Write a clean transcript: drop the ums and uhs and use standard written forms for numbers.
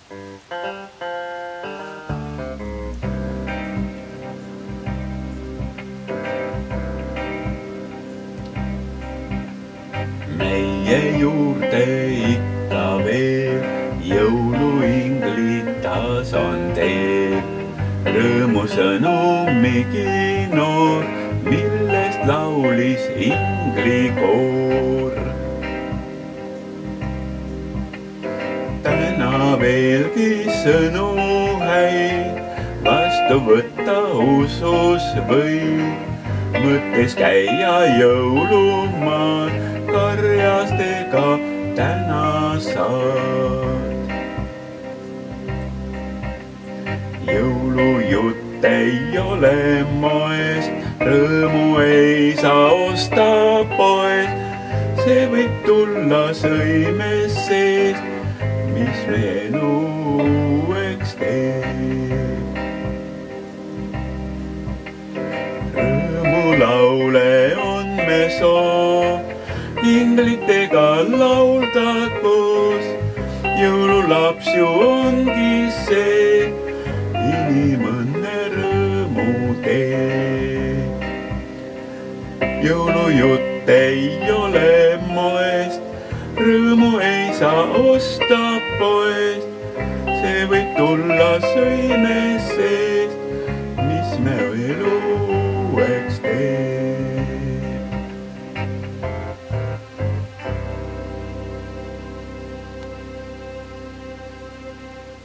Meie juurde ikka veel jõuluinglid taas on teel. Rõõmusõnumi kinoor, millest laulis inglikoor. Täna veelgi sõnu häid vastu võtta usus võid, mõttes käia jõulumaal, karjastega täna saad. Jõulujutt ei ole moest, rõõmu ei saa osta poest, see võib tulla sõimes seest, mis me elu uueks teeb. Rõõmulaule on me soov, inglitega lauldad koos, jõululaps ju ongi see, inimõnne rõõmu teeb. Jõulujutt ei ole moest, rõõmu ei saa osta poest, see võib tulla sõimes seest.